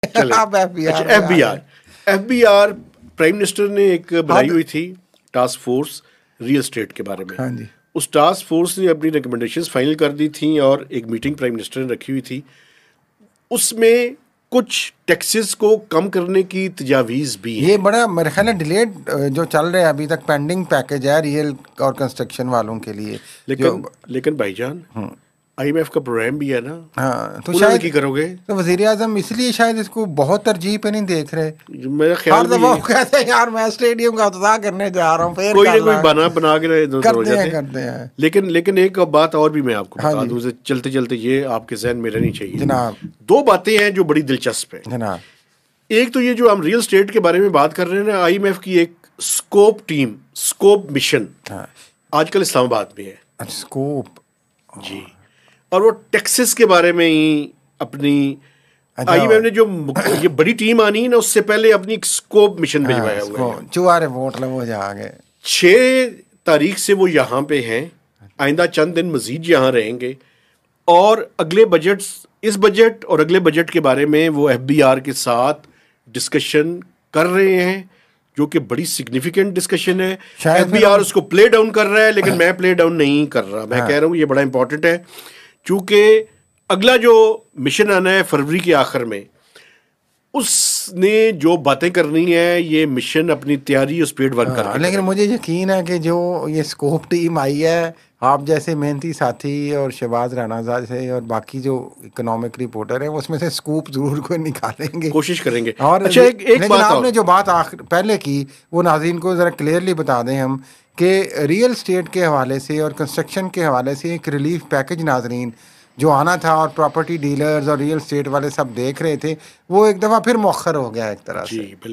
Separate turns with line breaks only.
चले
आप FBR
FBR prime minister ने एक बनाई हुई थी टास्क फोर्स रियल एस्टेट के बारे में।
हाँ जी।
उस टास्क फोर्स ने अपनी रिकमेंडेशंस फाइनल कर दी थी और एक मीटिंग प्राइम मिनिस्टर ने रखी हुई थी। उसमें कुछ टैक्सेस को कम करने की तजावीज़ भी
ये बड़ा मेरे ख्याल है डिलेड जो चल रहा है अभी तक, पेंडिंग पैकेज है रियल और कंस्ट्रक्शन वालों के लिए।
लेकिन भाईजान IMF का प्रोग्राम भी है ना।
हाँ, तो
शायद
शायद
की करोगे
तो वज़ीर आज़म इसलिए शायद इसको बहुत तरजीह पे नहीं देख रहे।
मेरा ख्याल
हर दफा वो कहते हैं यार मैं स्टेडियम का इफ्तिताह करने जा रहा हूँ, फिर
कोई ना कोई बना बना के
करते हैं।
लेकिन एक बात और भी मैं आपको बता दूं, चलते चलते ये आपके जहन में रहनी चाहिए
जनाब।
दो बातें हैं जो बड़ी दिलचस्प है
जनाब।
एक तो ये जो हम रियल एस्टेट के बारे में बात कर रहे हैं ना, IMF की एक स्कोप मिशन आजकल इस्लामाबाद में है।
स्कोप
जी, और वो टैक्सेस के बारे में ही अपनी IMF ने जो ये बड़ी टीम आनी है ना, उससे पहले अपनी एक स्कोप मिशन भिजवाया हुआ है।
चुहारे वोट ले वो जा गए।
6 तारीख से वो यहाँ पे हैं, आइंदा चंद दिन मजीद यहाँ रहेंगे और अगले बजट, इस बजट और अगले बजट के बारे में वो FBR के साथ डिस्कशन कर रहे हैं, जो कि बड़ी सिग्निफिकेंट डिस्कशन है। FBR उसको प्ले डाउन कर रहा है, लेकिन मैं प्ले डाउन नहीं कर रहा। मैं कह रहा हूँ ये बड़ा इंपॉर्टेंट है, चूंकि अगला जो मिशन आना है फरवरी के आखिर में, उसने जो बातें करनी है ये मिशन अपनी तैयारी उस पर वर्क कर।
लेकिन मुझे यकीन है कि जो ये स्कोप टीम आई है, आप जैसे मेहनती साथी और शहबाज राना जैसे और बाकी जो इकोनॉमिक रिपोर्टर है, उसमें से स्कूप जरूर कोई निकालेंगे,
कोशिश करेंगे।
और
अच्छा, एक बात
आपने जो बात पहले की वो नाज़रीन को ज़रा क्लियरली बता दें हम कि रियल एस्टेट के हवाले से और कंस्ट्रक्शन के हवाले से एक रिलीफ पैकेज नाज़रीन जो आना था और प्रॉपर्टी डीलर्स और रियल एस्टेट वाले सब देख रहे थे, वो एक दफ़ा फिर मौखर हो गया एक तरह से।
बिल्कुल।